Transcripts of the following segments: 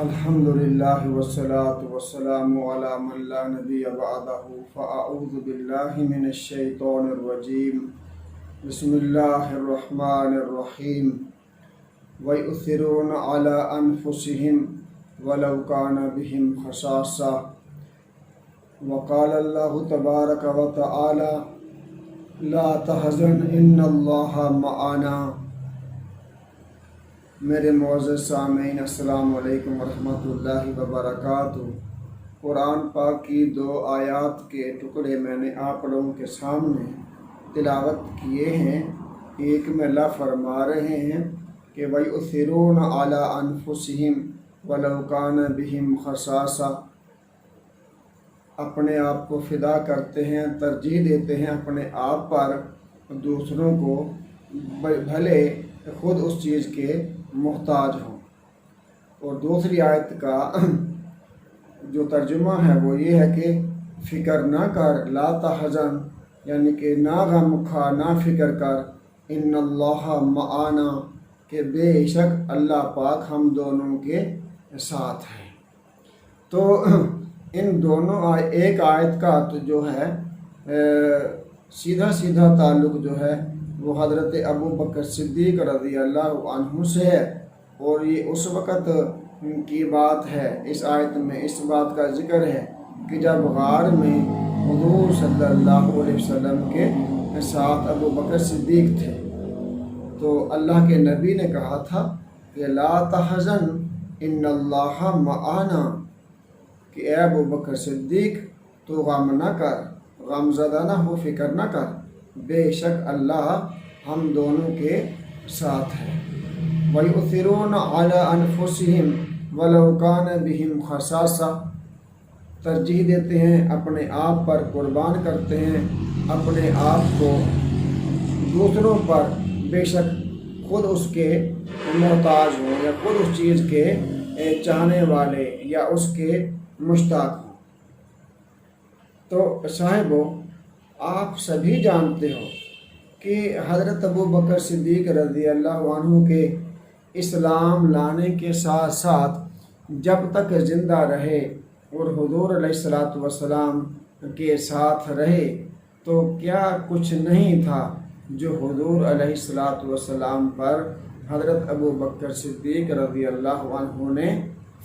الحمدللہ والصلاة والسلام علی من لا نبی بعدہ فاعوذ باللہ من الشیطان الرجیم بسم اللہ الرحمن الرحیم وَيُؤْثِرُونَ عَلَىٰ أَنفُسِهِمْ وَلَوْ كَانَ بِهِمْ خَصَاصَةٌ وقال اللہ تبارک وتعالی لا تحزن ان اللہ معنا۔ میرے معزز سامعین السلام علیکم ورحمۃ اللہ وبرکاتہ۔ قرآن پاک کی 2 آیات کے ٹکڑے میں نے آپ لوگوں کے سامنے تلاوت کیے ہیں۔ ایک میں اللہ فرما رہے ہیں کہ وَيُؤْثِرُونَ عَلَىٰ أَنفُسِهِمْ وَلَوْ كَانَ بِهِمْ خَصَاصَةٌ، اپنے آپ کو فدا کرتے ہیں، ترجیح دیتے ہیں اپنے آپ پر دوسروں کو، بھلے خود اس چیز کے محتاج ہوں۔ اور دوسری آیت کا جو ترجمہ ہے وہ یہ ہے کہ فکر نہ کر، لا تحزن، یعنی کہ نہ غم کھا، نہ فکر کر، ان اللہ معنا، کہ بے شک اللہ پاک ہم دونوں کے ساتھ ہیں۔ تو ان دونوں ایک آیت کا تو جو ہے سیدھا تعلق جو ہے وہ حضرت ابو بکر صدیق رضی اللہ عنہ سے ہے، اور یہ اس وقت کی بات ہے۔ اس آیت میں اس بات کا ذکر ہے کہ جب غار میں حضور صلی اللہ علیہ وسلم کے ساتھ ابو بکر صدیق تھے، تو اللہ کے نبی نے کہا تھا کہ لا تحزن ان اللہ معنا، کہ اے ابو بکر صدیق تو غم نہ کر، غم زدہ نہ ہو، فکر نہ کر، بے شک اللہ ہم دونوں کے ساتھ ہے۔ وَيُؤْثِرُونَ عَلَىٰ أَنفُسِهِمْ وَلَوْ كَانَ بِهِمْ خَصَاصَةٌ، ترجیح دیتے ہیں، اپنے آپ پر قربان کرتے ہیں، اپنے آپ کو دوسروں پر، بے شک خود اس کے محتاج ہوں یا خود اس چیز کے چاہنے والے یا اس کے مشتاق ہوں۔ تو صاحبو، آپ سبھی جانتے ہو کہ حضرت ابو بکر صدیق رضی اللہ عنہ کے اسلام لانے کے ساتھ ساتھ جب تک زندہ رہے اور حضور علیہ السلام کے ساتھ رہے، تو کیا کچھ نہیں تھا جو حضور علیہ السلام پر حضرت ابو بکر صدیق رضی اللہ عنہ نے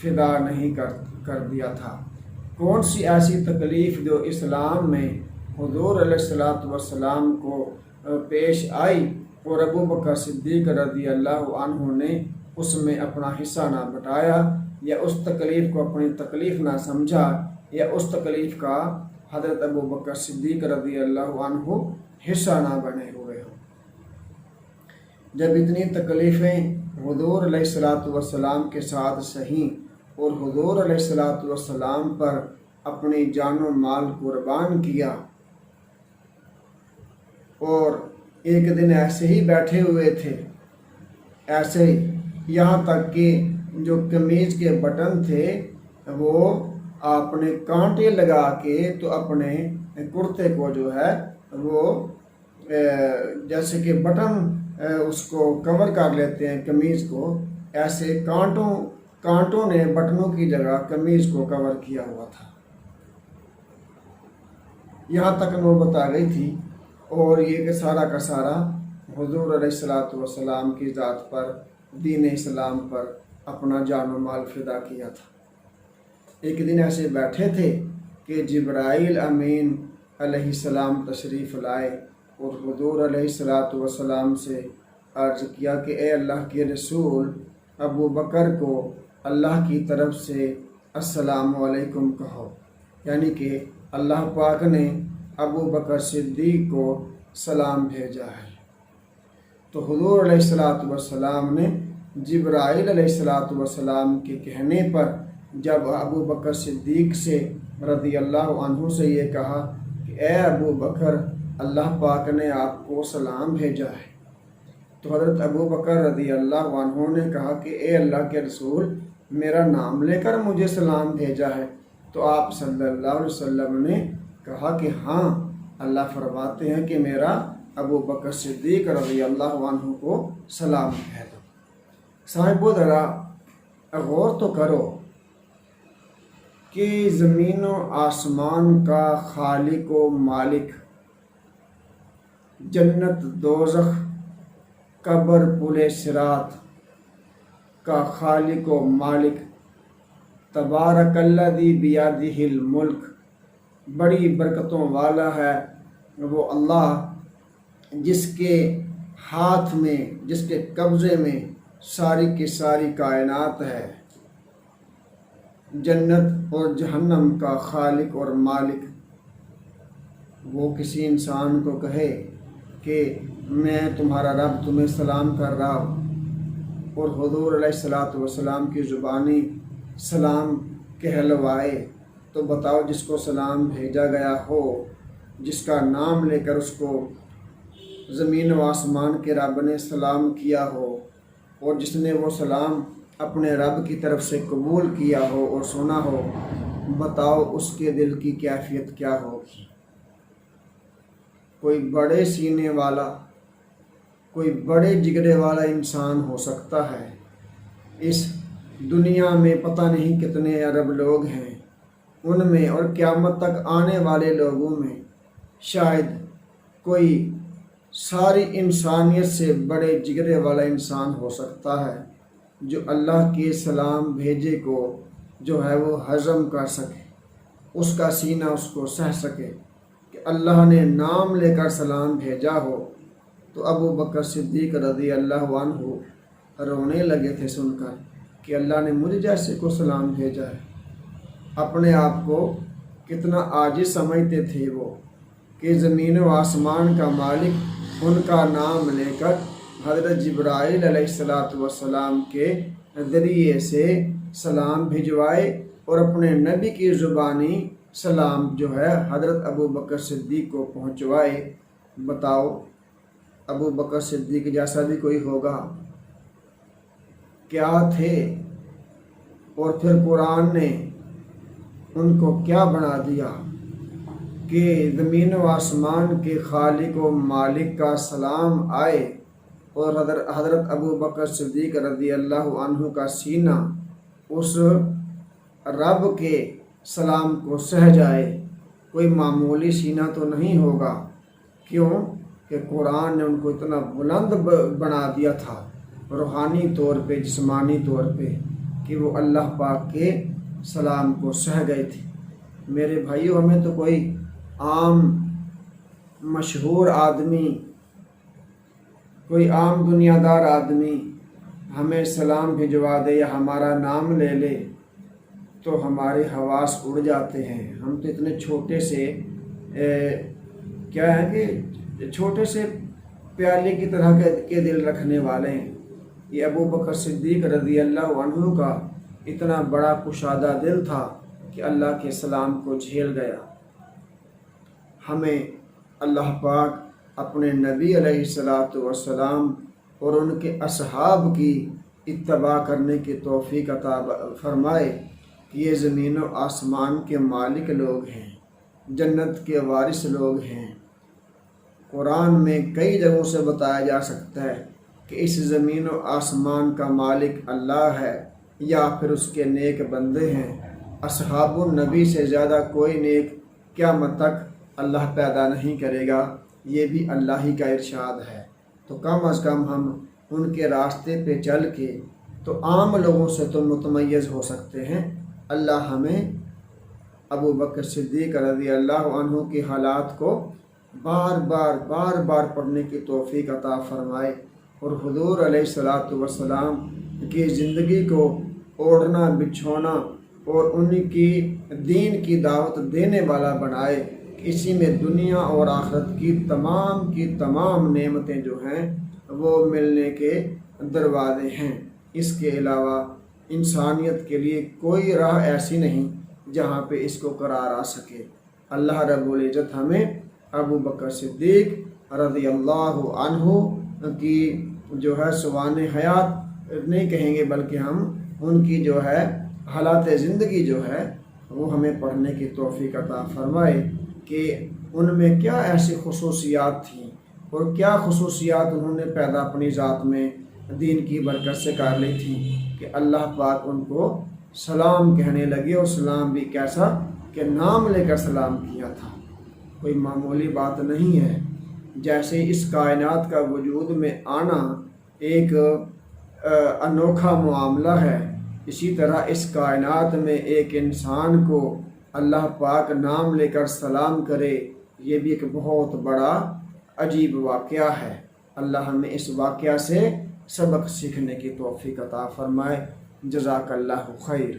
فدا نہیں کر دیا تھا۔ کون سی ایسی تکلیف جو اسلام میں حضور علیہ السلام کو پیش آئی اور ابو بکر صدیق رضی اللہ عنہ نے اس میں اپنا حصہ نہ بٹایا، یا اس تکلیف کو اپنی تکلیف نہ سمجھا، یا اس تکلیف کا حضرت ابو بکر صدیق رضی اللہ عنہ حصہ نہ بنے ہوئے ہوں۔ جب اتنی تکلیفیں حضور علیہ السلام کے ساتھ سہیں اور حضور علیہ السلام پر اپنی جان و مال قربان کیا، اور ایک دن ایسے ہی بیٹھے ہوئے تھے، ایسے ہی، یہاں تک کہ جو قمیض کے بٹن تھے وہ آپ نے کانٹے لگا کے تو اپنے کرتے کو جو ہے وہ جیسے کہ بٹن اس کو کور کر لیتے ہیں قمیض کو، ایسے کانٹوں نے بٹنوں کی جگہ قمیض کو کور کیا ہوا تھا۔ یہاں تک نوبت آ گئی تھی، اور یہ کہ سارا کا سارا حضور علیہ السلام کی ذات پر، دین اسلام پر اپنا جان و مال فدا کیا تھا۔ ایک دن ایسے بیٹھے تھے کہ جبرائیل امین علیہ السلام تشریف لائے اور حضور علیہ السلام سے عرض کیا کہ اے اللہ کے رسول، ابو بکر کو اللہ کی طرف سے السلام علیکم کہو، یعنی کہ اللہ پاک نے ابو بکر صدیق کو سلام بھیجا ہے۔ تو حضور علیہ السلام نے جبرائیل علیہ السلام کے کہنے پر جب ابو بکر صدیق سے رضی اللہ عنہ سے یہ کہا کہ اے ابو بکر، اللہ پاک نے آپ کو سلام بھیجا ہے، تو حضرت ابو بکر رضی اللہ عنہ نے کہا کہ اے اللہ کے رسول، میرا نام لے کر مجھے سلام بھیجا ہے؟ تو آپ صلی اللہ علیہ وسلم نے کہا کہ ہاں، اللہ فرماتے ہیں کہ میرا ابو بکر صدیق رضی اللہ عنہ کو سلام کہہ دو۔ صاحبو، ذرا غور تو کرو کہ زمین و آسمان کا خالق و مالک، جنت دوزخ قبر پل صراط کا خالق و مالک، تبارک الذی بیدہ الملک، بڑی برکتوں والا ہے وہ اللہ جس کے ہاتھ میں، جس کے قبضے میں ساری کی ساری کائنات ہے، جنت اور جہنم کا خالق اور مالک۔ وہ کسی انسان کو کہے کہ میں تمہارا رب تمہیں سلام کر رہا ہوں، اور حضور علیہ الصلاۃ والسلام کی زبانی سلام کہلوائے، تو بتاؤ جس کو سلام بھیجا گیا ہو، جس کا نام لے کر اس کو زمین و آسمان کے رب نے سلام کیا ہو، اور جس نے وہ سلام اپنے رب کی طرف سے قبول کیا ہو اور سنا ہو، بتاؤ اس کے دل کی کیفیت کیا ہوگی۔ کوئی بڑے سینے والا، کوئی بڑے جگرے والا انسان ہو سکتا ہے، اس دنیا میں پتہ نہیں کتنے ارب لوگ ہیں، ان میں اور قیامت تک آنے والے لوگوں میں شاید کوئی ساری انسانیت سے بڑے جگرے والا انسان ہو سکتا ہے، جو اللہ کے سلام بھیجے کو جو ہے وہ ہضم کر سکے، اس کا سینہ اس کو سہ سکے کہ اللہ نے نام لے کر سلام بھیجا ہو۔ تو ابو بکر صدیق رضی اللہ عنہ رونے لگے تھے سن کر کہ اللہ نے مجھ جیسے کو سلام بھیجا ہے۔ اپنے آپ کو کتنا عاجز سمجھتے تھے وہ کہ زمین و آسمان کا مالک ان کا نام لے کر حضرت جبرائیل علیہ السلام کے ذریعے سے سلام بھجوائے، اور اپنے نبی کی زبانی سلام جو ہے حضرت ابو بکر صدیق کو پہنچوائے۔ بتاؤ ابو بکر صدیق جیسا بھی کوئی ہوگا؟ کیا تھے، اور پھر قرآن نے ان کو کیا بنا دیا کہ زمین و آسمان کے خالق و مالک کا سلام آئے، اور حضرت ابو بکر صدیق رضی اللہ عنہ کا سینہ اس رب کے سلام کو سہ جائے۔ کوئی معمولی سینہ تو نہیں ہوگا، کیوں کہ قرآن نے ان کو اتنا بلند بنا دیا تھا روحانی طور پہ، جسمانی طور پہ، کہ وہ اللہ پاک کے سلام کو سہ گئے تھے۔ میرے بھائیو، ہمیں تو کوئی عام مشہور آدمی، کوئی عام دنیا دار آدمی ہمیں سلام بھجوا دے یا ہمارا نام لے لے تو ہمارے حواس اڑ جاتے ہیں۔ ہم تو اتنے چھوٹے سے کیا ہے کہ چھوٹے سے پیالے کی طرح کے دل رکھنے والے ہیں۔ یہ ابو بکر صدیق رضی اللہ عنہ کا اتنا بڑا کشادہ دل تھا کہ اللہ کے سلام کو جھیل گیا۔ ہمیں اللہ پاک اپنے نبی علیہ السلام اور ان کے اصحاب کی اتباع کرنے کی توفیق عطا فرمائے کہ یہ زمین و آسمان کے مالک لوگ ہیں، جنت کے وارث لوگ ہیں۔ قرآن میں کئی جگہوں سے بتایا جا سکتا ہے کہ اس زمین و آسمان کا مالک اللہ ہے، یا پھر اس کے نیک بندے ہیں۔ اصحاب النبی سے زیادہ کوئی نیک قیامت تک اللہ پیدا نہیں کرے گا، یہ بھی اللہ ہی کا ارشاد ہے۔ تو کم از کم ہم ان کے راستے پہ چل کے تو عام لوگوں سے تو متمیز ہو سکتے ہیں۔ اللہ ہمیں ابو بکر صدیق رضی اللہ عنہ کے حالات کو بار بار پڑھنے کی توفیق عطا فرمائے، اور حضور علیہ السلام کی زندگی کو اوڑھنا بچھونا اور ان کی دین کی دعوت دینے والا بنائے کہ اسی میں دنیا اور آخرت کی تمام نعمتیں جو ہیں وہ ملنے کے دروازے ہیں۔ اس کے علاوہ انسانیت کے لیے کوئی راہ ایسی نہیں جہاں پہ اس کو قرار آ سکے۔ اللہ رب العزت ہمیں ابو بکر صدیق رضی اللہ عنہ کی جو ہے سوان حیات نہیں کہیں گے، بلکہ ہم ان کی جو ہے حالات زندگی جو ہے وہ ہمیں پڑھنے کی توفیق عطا فرمائے کہ ان میں کیا ایسی خصوصیات تھیں اور کیا خصوصیات انہوں نے پیدا اپنی ذات میں دین کی برکت سے کر لی تھیں کہ اللہ پاک ان کو سلام کہنے لگے، اور سلام بھی کیسا کہ نام لے کر سلام کیا تھا۔ کوئی معمولی بات نہیں ہے۔ جیسے اس کائنات کا وجود میں آنا ایک انوکھا معاملہ ہے، اسی طرح اس کائنات میں ایک انسان کو اللہ پاک نام لے کر سلام کرے، یہ بھی ایک بہت بڑا عجیب واقعہ ہے۔ اللہ ہمیں اس واقعہ سے سبق سیکھنے کی توفیق عطا فرمائے۔ جزاک اللہ خیر۔